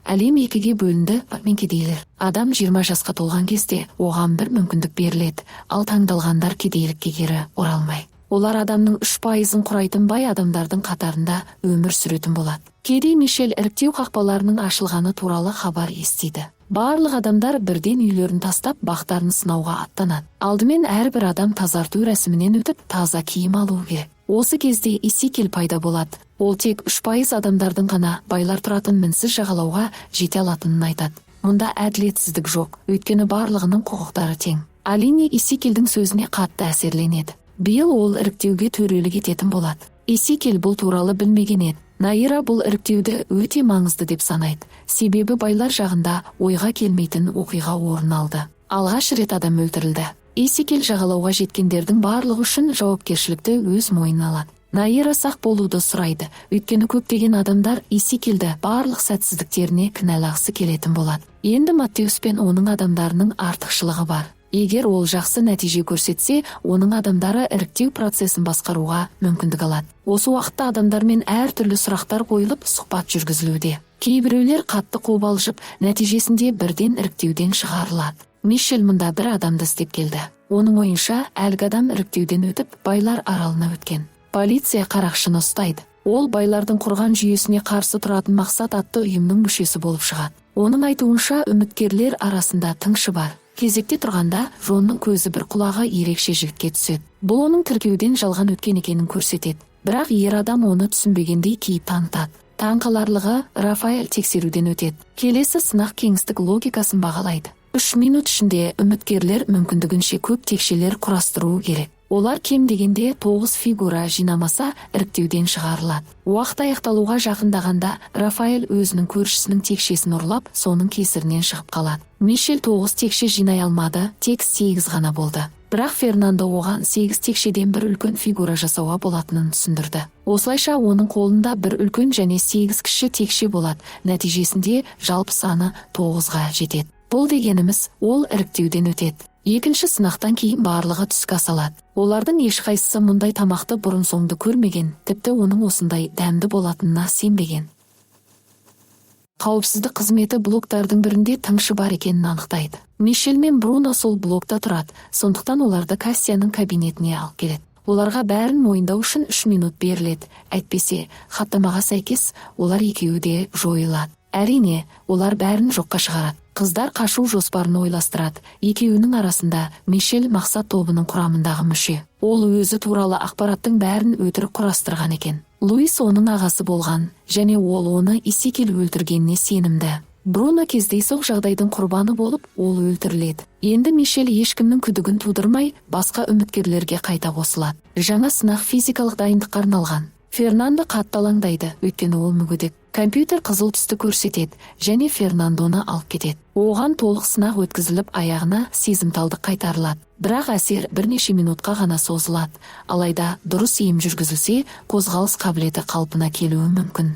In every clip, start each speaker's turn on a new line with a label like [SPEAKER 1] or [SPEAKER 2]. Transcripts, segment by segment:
[SPEAKER 1] Әлем екіге бөлінді мен кедейлер. Адам 20 жасқа толған кезде оған бір мүмкіндік беріледі, ал таңдалғандар кедейлікке кері оралмай. Олар адамның 3%-ын құрайтын бай адамдардың қатарында өмір сүретін болады. Кедей Мишель іріктеу қақпаларының ашылғаны туралы хабар естиді. Барлық адамдар бірден үйлерін тастап бақтарын сынауға аттанады. Алдымен әрбір адам тазарту рәсімінен өтіп таза киім алу керек. Осы кезде Исикел пайда болады. Ол тек 3% адамдардың ғана байлар тұратын мінсіз жағалауға жете алатынын айтады. Мұнда әділетсіздік жоқ, өйткені барлығының құқықтары тең. Алине Исикелдің сөзіне қатты әсерленеді. Биыл ол іріктеуге төрелік ететін болады. Исикел бұл туралы білмеген еді. Наира бұл іріктеуді өте маңызды деп санайды. Себебі байлар жағында ойға келмейтін оқиға орын алды. Алғаш рет адам өлтірілді. Исикел жағалауға жеткендердің барлығы үшін жауапкершілікті өз мойнына алады. Наира сақ болуды сұрайды, өйткені көптеген адамдар Исикелді барлық сәтсіздіктеріне кінәлағысы келетін болады. Енді Маттеус пен оның адамдарының артықшылығы бар. Егер ол жақсы нәтиже көрсетсе, оның адамдары іріктеу процесін басқаруға мүмкіндік алады. Осы уақытта адамдармен әртүрлі сұрақтар қойылып, сұхбат жүргізілуде. Кейбіреулер қатты қобалжып, нәтижесінде бірден іріктеуден шығарылады. Мишель мұнда бір адамды іздеп келді. Оның ойынша, әлгі адам іріктеуден өтіп, байлар аралына өткен. Полиция қарақшыны ұстайды. Ол байлардың құрған жүйесіне қарсы тұратын мақсат атты ұйымның мүшесі болып шығады. Оның айтуынша, үміткерлер арасында тыңшы бар. Кезекте тұрғанда Ронның көзі бір құлағы ерекше жігітке түседі. Бұл оның тіркеуден жалған өткен екенін көрсетеді. Бірақ ер адам оны түсінбегендей кейіп танытады. Таңқаларлығы Рафаэль тексеруден өтеді. Келесі сынақ кеңістік логикасын бағалайды. 3 минут ішінде үміткерлер мүмкіндігінше көп текшелер құрастыруы керек. Олар кем дегенде 9 фигура жинамаса іріктеуден шығарылады. Уақыт аяқталуға жақындағанда Рафаэль өзінің көршісінің текшесін ұрлап, соның кесірінен шығып қалады. Мишель 9 текше жинай алмады, тек 8 ғана болды. Бірақ Фернандо оған 8 текшеден бір үлкен фигура жасауға болатынын түсіндірді. Осылайша оның қолында бір үлкен және 8 кіші текше болады. Нәтижесінде жалпы саны 9-ға жетеді. Бұл дегеніміз, ол іріктеуден өтеді. Екінші сынақтан кейін барлығы түскі ас алады. Олардың ешқайсысы мұндай тамақты бұрын-соңды көрмеген, тіпті оның осындай дәмді болатынына сенбеген. Қауіпсіздік қызметі блоктардың бірінде тыңшы бар екенін анықтайды. Мишель мен Бруно сол блокта тұрады, сондықтан оларды Кассияның кабинетіне алып келеді. Оларға бәрін мойындау үшін 3 минут беріледі. Әйтпесе, хаттамаға сәйкес, олар екеуі де жойылады. Әрине, олар бәрін жоққа шығарады. Қыздар қашу жоспарын ойластырады. Екеуінің арасында Мишель мақсат тобының құрамындағы мүше. Ол өзі туралы ақпараттың бәрін өтірік құрастырған екен. Луис оның ағасы болған, және ол оны Исикел өлтіргеніне сенімді. Бруно кездейсоқ жағдайдың құрбаны болып, ол өлтіріледі. Енді Мишель ешкімнің күдігін тудырмай, басқа үміткерлерге қайта қосылады. Жаңа сынақ физикалық дайындыққа арналған. Фернандо қатты алаңдайды, өйткені ол мүгедек. Компьютер қызыл түсті көрсетеді, және Фернандоны алып кетеді. Оған толық сынақ өткізіліп, аяғына сезімталдық қайтарылады. Бірақ әсер бірнеше минутқа ғана созылады. Алайда дұрыс ем жүргізілсе, қозғалыс қабілеті қалпына келуі мүмкін.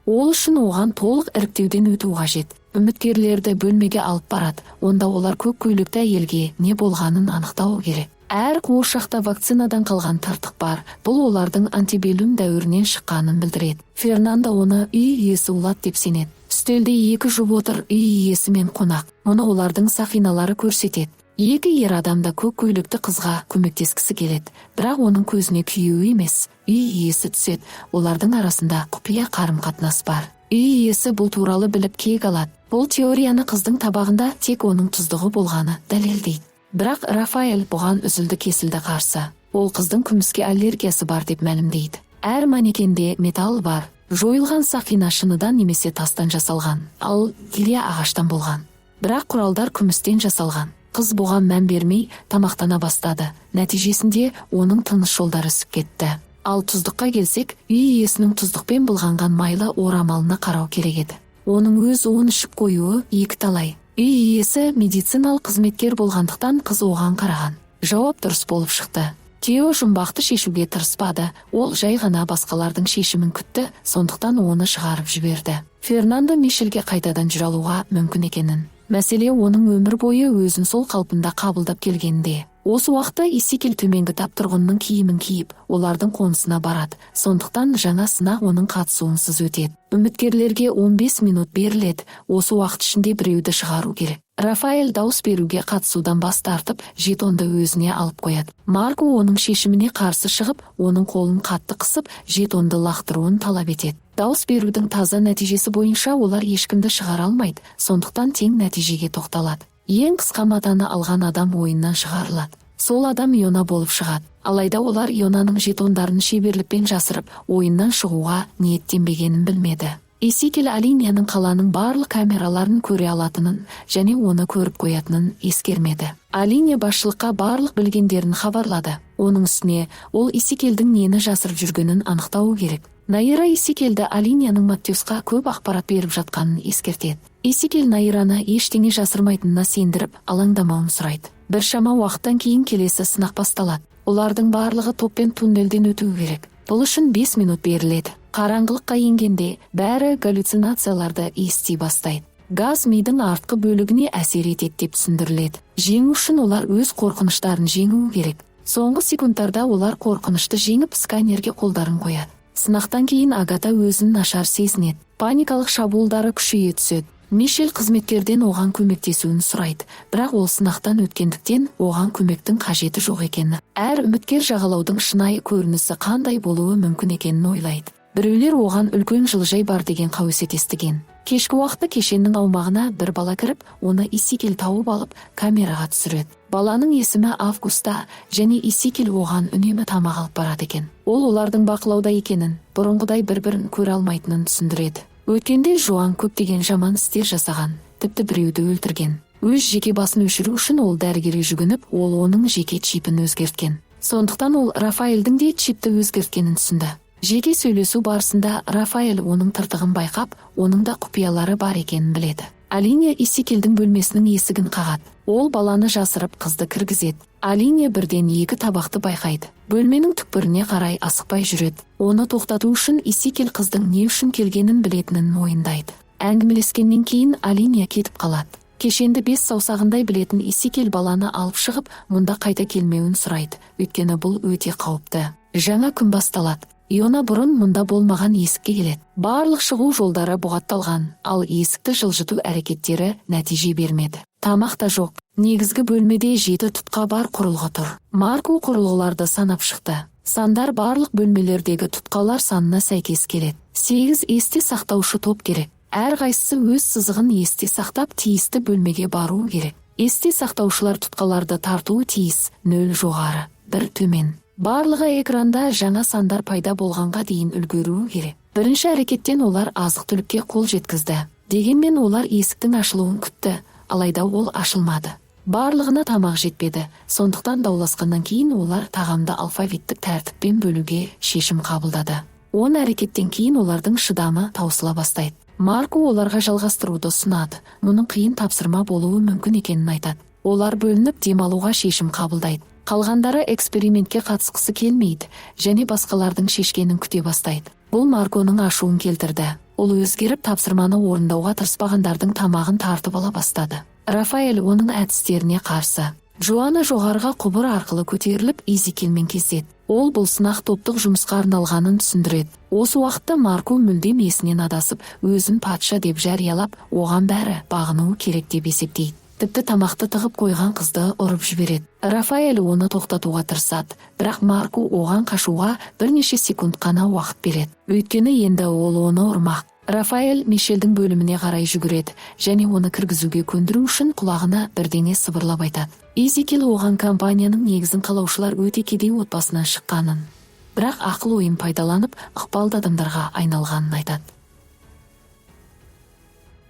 [SPEAKER 1] Ол үшін оған толық іріктеуден өту қажет. Үміткерлерді бөлмеге алып барады. Онда олар көк көйлекті әйелге не болғанын анықтау керек. Әр қуыршақта вакцинадан қалған тыртық бар. Бұл олардың антибеллум дәуірінен шыққанын білдіреді. Фернандо оны үй иесі улат деп сенеді. Үстелде 2 жұп отыр, үй иесі мен қонақ. Мұны олардың сақиналары көрсетеді. 2 ер адамда көк көйлекті қызға көмектескісі келеді. Бірақ оның көзіне күйеуі емес, үй иесі түседі. Олардың арасында құпия қарым-қатынас бар. Үй иесі бұл туралы біліп кек алады. Бұл теорияны қыздың табағында тек оның тұздығы болғаны дәлелдейді. Бірақ Рафаэль бұған үзілді-кесілді қарсы. Ол қыздың күміске аллергиясы бар деп мәлімдейді. Әр манекенде металл бар. Жойылған сақина шыныдан немесе тастан жасалған, ал гилья ағаштан болған. Бірақ құралдар күмістен жасалған. Қыз бұған мән бермей тамақтана бастады. Нәтижесінде оның тыныс жолдары ісіп кетті. Ал тұздыққа келсек, үй иесінің тұздықпен былғанған майлы орамалына қарау керек еді. Оның өз уын ішіп қоюы екі талай. Үй иесі медициналық қызметкер болғандықтан қыз оған қараған. Жауап дұрыс болып шықты. Тео жұмбақты шешуге тырыспады. Ол жай ғана басқалардың шешімін күтті, сондықтан оны шығарып жіберді. Фернандо Мишельге қайтадан жүре алуға мүмкін екенін. Мәселе оның өмір бойы өзін сол қалпында қабылдап келгенде. Осы уақытта Исекел төменгі тап тұрғынның киімін киіп, олардың қонысына барады. Сондықтан жаңа сынақ оның қатысуынсыз өтеді. Үміткерлерге 15 минут беріледі. Осы уақыт ішінде біреуді шығару керек. Рафаэль дауыс беруге қатысудан бас тартып, жетонды өзіне алып қояды. Марко оның шешіміне қарсы шығып, оның қолын қатты қысып, жетонды лақтыруын талап етеді. Дауыс берудің таза нәтижесі бойынша олар ешкімді шығара алмайды, сондықтан тең нәтижеге тоқталады. Ең қысқа матаны алған адам ойыннан шығарылады. Сол адам Иона болып шығады. Алайда олар Ионаның жетондарын шеберлікпен жасырып, ойыннан шығуға ниеттенбегенін білмеді. Исекел Алинияның қаланың барлық камераларын көре алатынын және оны көріп қоятынын ескермеді. Алиния басшылыққа барлық білгендерін хабарлады. Оның үстіне ол Исекелдің нені жасырып жүргенін анықтауы керек. Найра Исекелді Алинияның Маттеусқа көп ақпарат беріп жатқанын ескертеді. Исекел Найраны ештеңе жасырмайтынына сендіріп, алаңдамауын сұрайды. Біршама уақыттан кейін келесі сынақ басталады. Олардың барлығы топпен туннелден өтуі керек. Бұл үшін 5 минут беріледі. Қараңғылыққа енгенде бәрі галлюцинацияларды ести бастайды. Газ мидың артқы бөлігіне әсер етеді деп түсіндіріледі. Жеңу үшін олар өз қорқыныштарын жеңуі керек. Соңғы секундтарда олар қорқынышты жеңіп сканерге қолдарын қояды. Сынақтан кейін Агата өзін нашар сезінеді. Паникалық шабуылдары күшейе түседі. Мишель қызметкерден оған көмектесуін сұрайды, бірақ ол сынақтан өткендіктен оған көмектің қажеті жоқ екені. Әр үміткер жағалаудың шынайы көрінісі қандай болуы мүмкін екенін ойлайды. Біреулер оған үлкен жылыжай бар деген қауесет естіген. Кешкі уақытта кешеннің аумағына бір бала кіріп, оны Исекел тауып алып, камераға түсіреді. Баланың есімі Августа және Исекел оған үнемі тамақ алып барады екен. Ол олардың бақылауда екенін, бұрынғыдай бір-бірін көре алмайтынын түсіндіреді. Өткенде Жоан көптеген жаман істер жасаған, тіпті біреуді өлтірген. Өз жеке басын өшіру үшін ол дәрігерге жүгініп, ол оның жеке чипін өзгерткен. Сондықтан ол Рафаэльдің де чипті өзгерткенін түсінді. Жеке сөйлесу барысында Рафаэль оның тыртығын байқап, оның да құпиялары бар екенін біледі. Алиния Исекелдің бөлмесінің есігін қағады. Ол баланы жасырып қызды кіргізеді. Алиния бірден 2 табақты байқайды. Бөлменің түкпіріне қарай асықпай жүреді. Оны тоқтату үшін Исекел қыздың не үшін келгенін білетінін мойындайды. Әңгімелескеннен кейін Алиния кетіп қалады. Кешенді 5 саусағындай білетін Исекел баланы алып шығып, мұнда қайта келмеуін сұрайды. Өйткені бұл өте қауіпті. Жаңа күн басталады. Иона бұрын мұнда болмаған есікке келеді. Барлық шығу жолдары бұғатталған, ал есікті жылжыту әрекеттері нәтиже бермеді. Тамақ та жоқ. Негізгі бөлмеде 7 тұтқа бар құрылғы тұр. Марко құрылғыларды санап шықты. Сандар барлық бөлмелердегі тұтқалар санына сәйкес келеді. 8 есте сақтаушы топ керек. Әрқайсысы өз сызығын есте сақтап, тиісті бөлмеге бару керек. Есте сақтаушылар тұтқаларды тартуы тиіс, 0 жоғары, 1 төмен. Барлығы экранда жаңа сандар пайда болғанға дейін үлгеруі керек. Бірінші әрекеттен олар азық-түлікке қол жеткізді. Дегенмен олар есіктің ашылуын күтті, алайда ол ашылмады. Барлығына тамақ жетпеді. Сондықтан дауласқаннан кейін олар тағамды алфавиттік тәртіппен бөлуге шешім қабылдады. 10 әрекеттен кейін олардың шыдамы таусыла бастайды. Марко оларға жалғастыруды ұсынады. Мұның қиын тапсырма болуы мүмкін екенін айтады. Олар бөлініп демалуға шешім қабылдайды. Қалғандары экспериментке қатысқысы келмейді және басқалардың шешкенін күте бастайды. Бұл Марконың ашуын келтірді. Ол өзгеріп тапсырманы орындауға тырыспағандардың тамағын тартып ала бастады. Рафаэль оның әдістеріне қарсы. Жоана жоғарыға құбыр арқылы көтеріліп Исекелмен кездеседі. Ол бұл сынақ топтық жұмысқа арналғанын түсіндіреді. Осы уақытта Марко мүлдем есінен адасып, өзін патша деп жариялап, оған бәрі бағынуы керек деп есептейді. Тіпті тамақты тығып қойған қызды ұрып жібереді. Рафаэль оны тоқтатуға тырысады, бірақ Марко оған қашуға бірнеше секунд қана уақыт береді. Өйткені енді ол оны ұрмақ. Рафаэль Мишельдің бөліміне қарай жүгіреді және оны кіргізуге көндіру үшін құлағына бірдеңе сыбырлап айтады. Исекел оған компанияның негізін қалаушылар өте кедей отбасынан шыққанын, бірақ ақыл ойын пайдаланып ықпалды адамдарға айналғанын айтады.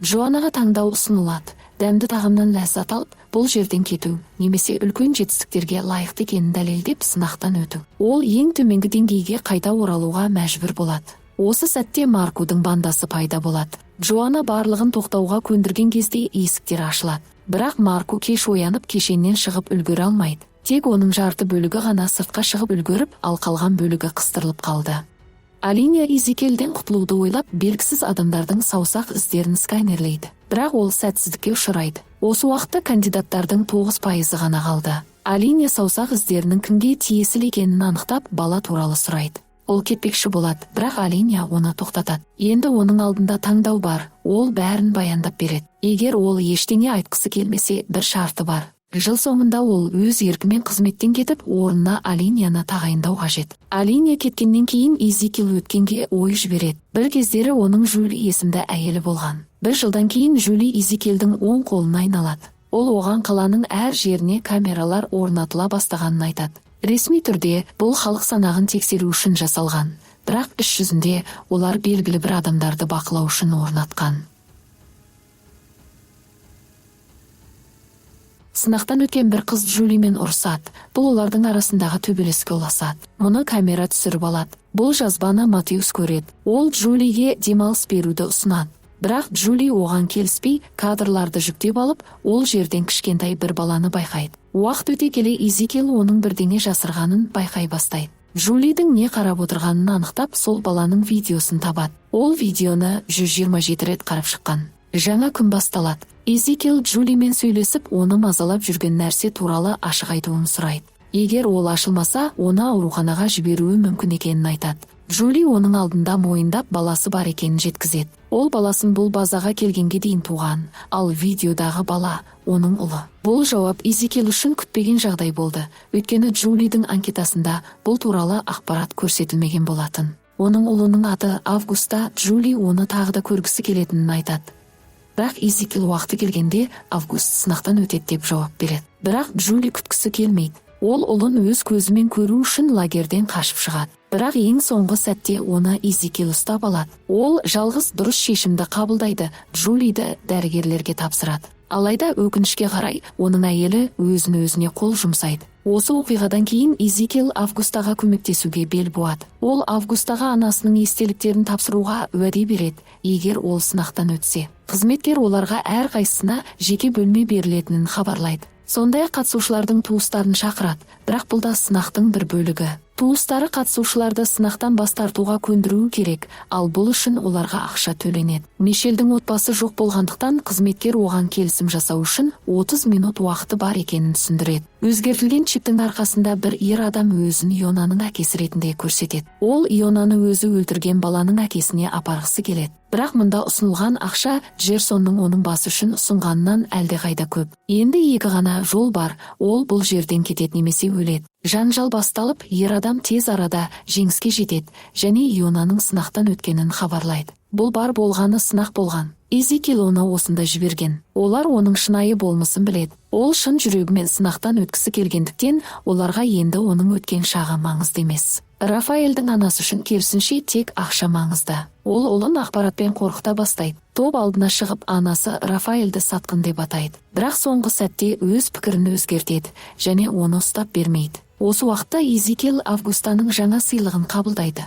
[SPEAKER 1] Жоанаға таңдау ұсынылады. Дәмді тағамнан ләззат алып, бұл жерден кету, немесе үлкен жетістіктерге лайықты екенін дәлелдеп сынақтан өту. Ол ең төменгі деңгейге қайта оралуға мәжбүр болады. Осы сәтте Маркудың бандасы пайда болады. Жоана барлығын тоқтауға көндірген кезде есіктер ашылады. Бірақ Марко кеш оянып кешеннен шығып үлгере алмайды. Тек оның жарты бөлігі ғана сыртқа шығып үлгеріп, ал қалған бөлігі қыстырылып қалды. Алиния Исекелден құтылуды ойлап, белгісіз адамдардың саусақ іздерін сканерлейді. Бірақ ол сәтсіздікке ұшырайды. Осы уақытта кандидаттардың 9% ғана қалды. Алиня саусақ іздерінің кімге тиесілі екенін анықтап, бала туралы сұрайды. Ол кетпекші болады, бірақ Алиня оны тоқтатады. Енді оның алдында таңдау бар, ол бәрін баяндап береді. Егер ол ештеңе айтқысы келмесе, бір шарты бар. Жыл соңында ол өз еркімен қызметтен кетіп, орнына Алиняны тағайындау қажет. Алиня кеткеннен кейін Изикил өткенге ой жібереді. Бір кездері оның Жюли есімді әйелі болған. Bir жылдан кейін Жюли Изикилдің оң қолына айналады. Ол оған қаланың әр жеріне камералар орнатыла бастағанын айтады. Ресми түрде бұл халық санағын тексеру үшін жасалған, бірақ іс жүзінде олар белгілі бір адамдарды бақылау үшін орнатқан. Сынақтан өткен бір қыз Жюлимен ұрсады. Бұл олардың арасындағы төбелеске ұласады. Мұны камера түсіріп алады. Бұл жазбаны Матеус көреді. Ол Жюлиге демалыс беруді ұсынады. Бірақ Жюли оған келіспей, кадрларды жүктеп алып, ол жерден кішкентай бір баланы байқайды. Уақыт өте келе Изикил оның бірдеңе жасырғанын байқай бастайды. Жюлидің не қарап отырғанын анықтап, сол баланың видеосын табады. Ол видеоны 127 рет қарап шыққан. Жаңа күн басталады. Изикил Жюлимен сөйлесіп, оны мазалап жүрген нәрсе туралы ашық айтуын сұрайды. Егер ол ашылмаса, оны ауруханаға жіберуі мүмкін екенін айтады. Жюли оның алдында мойындап, баласы бар екенін жеткізеді. Ол баласын бұл базаға келгенге дейін туған, ал видеодағы бала оның ұлы. Бұл жауап Изикил үшін күтпеген жағдай болды. Өйткені Жюлидің анкетасында бұл туралы ақпарат көрсетілмеген болатын. Оның ұлының аты Августа, Жюли оны тағы да көргісі келетінін айтады. Бірақ Изикил уақыты келгенде Август сынақтан өтеді деп жауап береді. Бірақ Жюли күткісі келмейді. Ол ұлын өз көзімен көру үшін лагерден қашып шығады. Бірақ ең соңғы сәтте оны Изикил ұстап алады. Ол жалғыз дұрыс шешімді қабылдайды, Жюлиді дәрігерлерге тапсырады. Алайда өкінішке қарай, оның әйелі өзіне қол жұмсайды. Осы оқиғадан кейін Изикил Августаға көмектесуге бел буады. Ол Августаға анасының естеліктерін тапсыруға уәде береді, егер ол сынақтан өтсе. Қызметкер оларға әрқайсысына жеке бөлме берілетінін хабарлайды. Сондай қатысушылардың туыстарын шақырады, бірақ бұл да сынақтың бір бөлігі. Туыстары қатысушыларды сынақтан бас тартуға көндіруі керек, ал бұл үшін оларға ақша төленеді. Мишельдің отбасы жоқ болғандықтан қызметкер оған келісім жасау үшін 30 минут уақыты бар екенін түсіндіреді. Өзгертілген чиптің арқасында бір ер адам өзін Ионаның әкесі ретінде көрсетеді. Ол Ионаны өзі өлтірген баланың әкесіне апарғысы келеді. Бірақ мұнда ұсынылған ақша Джерсонның оның басы үшін ұсынғанынан әлдеқайда көп. Енді екі ғана жол бар, ол бұл жерден кетеді немесе өледі. Жанжал басталып, ер адам тез арада жеңіске жетеді және Ионаның сынақтан өткенін хабарлайды. Бұл бар болғаны сынақ болған. Изикил оны осында жіберген. Олар оның шынайы болмысын біледі. Ол шын жүрегімен сынақтан өткісі келгендіктен, оларға енді оның өткен шағы маңызды емес. Рафаэльдің анасы үшін керісінше тек ақша маңызды. Ол ұлын ақпаратпен қорқыта бастайды. Топ алдына шығып, анасы Рафаэльді сатқын деп атайды. Бірақ соңғы сәтте өз пікірін өзгертеді және оны ұстап бермейді. Осы уақытта Изикил Августаның жаңа сыйлығын қабылдайды.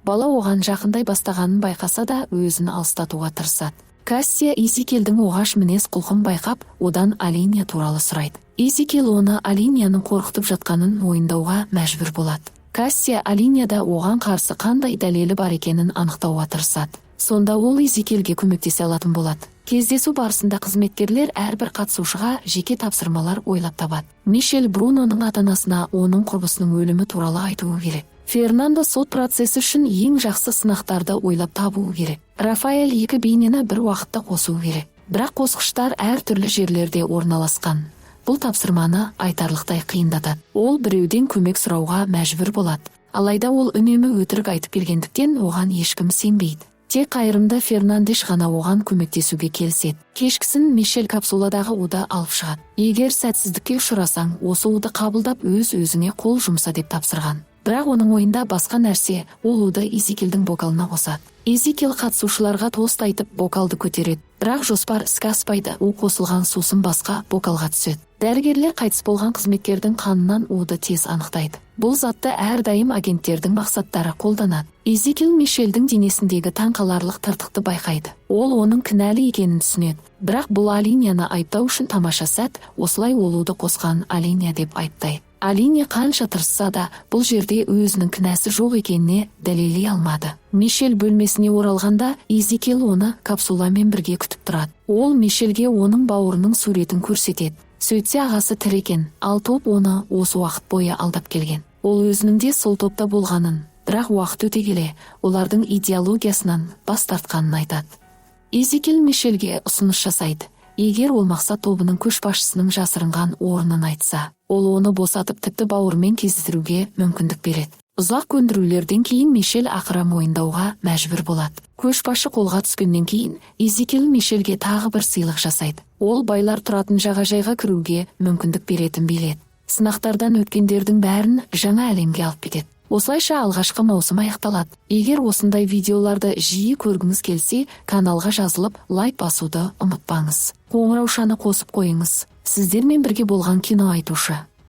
[SPEAKER 1] Бала оған жақындай бастағанын байқаса да өзін алыстатуға тырысады. Кассия Изикилдің оғаш мінез құлқын байқап, одан Алиня туралы сұрайды. Изикил оны Алиняның қорқытып жатқанын мойындауға мәжбүр болады. Кассия Алиняда оған қарсы қандай дәлелі бар екенін анықтауға тырысады. Сонда ол Изикилге көмектесе алатын болады. Кездесу барысында қызметкерлер әрбір қатысушыға жеке тапсырмалар ойлап табады. Мишель Бруноның ата-анасына оның құрбысының өлімі туралы айтуы керек. Фернандо сот процесі үшін ең жақсы сынақтарды ойлап табуы керек. Рафаэль екі бейнені бір уақытта қосуы керек. Бірақ қосқыштар әр түрлі жерлерде орналасқан. Бұл тапсырманы айтарлықтай қиындатады. Ол біреуден көмек сұрауға мәжбүр болады. Алайда ол үнемі өтірік айтып келгендіктен оған ешкім сенбейді. Тек қайырымды Фернандеш ғана оған көмектесуге келіседі. Кешкісін Мишель капсуладағы уды алып шығады. Егер сәтсіздікке ұшырасаң, осы уды қабылдап өз-өзіңе қол жұмса деп тапсырған. Бірақ оның ойында басқа нәрсе, ол уды Изикилдің бокалына қосады. Изикил қатысушыларға тост айтып бокалды көтереді. Бірақ жоспар іске аспайды, у қосылған сусын басқа бокалға түседі. Дәрігерлер қайтыс болған қызметкердің қанынан уды тез анықтайды. Бұл затты әрдайым агенттердің мақсаттары қолданады. Изикил Мишельдің денесіндегі таңқаларлық тыртықты байқайды. Ол оның кінәлі екенін түсінеді. Бірақ бұл Алиняны айыптау үшін тамаша сәт, осылай ол уды қосқан Алиня деп айыптайды. Алине қанша тырысса да бұл жерде өзінің кінәсі жоқ екеніне дәлелдей алмады. Мишель бөлмесіне оралғанда Эзекиэл оны капсуламен бірге күтіп тұрады. Ол Мишельге оның бауырының суретін көрсетеді. Сөйтсе ағасы тірі екен, ал топ оны осы уақыт бойы алдап келген. Ол өзінің де сол топта болғанын, бірақ уақыт өте келе олардың идеологиясынан бас тартқанын айтады. Эзекиэл Мишельге ұсыныс жасайды. Егер ол мақсат тобының көшбасшысының жасырынған орнын айтса, ол оны босатып тіпті бауырмен кездестіруге мүмкіндік береді. Ұзақ көндірулерден кейін Мишель ақыра мойындауға мәжбүр болады. Көшбасшы қолға түскеннен кейін Эзекиэл Мишельге тағы бір сыйлық жасайды. Ол байлар тұратын жағажайға кіруге мүмкіндік беретін билет. Сынақтардан өткендердің бәрін жаңа әлемге алып кетеді. Осылайша алғашқы маусым аяқталады. Егер осындай видеоларды жиі көргіңіз келсе, каналға жазылып, лайк басуды ұмытпаңыз. Қоңыраушаны қосып қойыңыз. Сіздермен бірге болған кино айтушы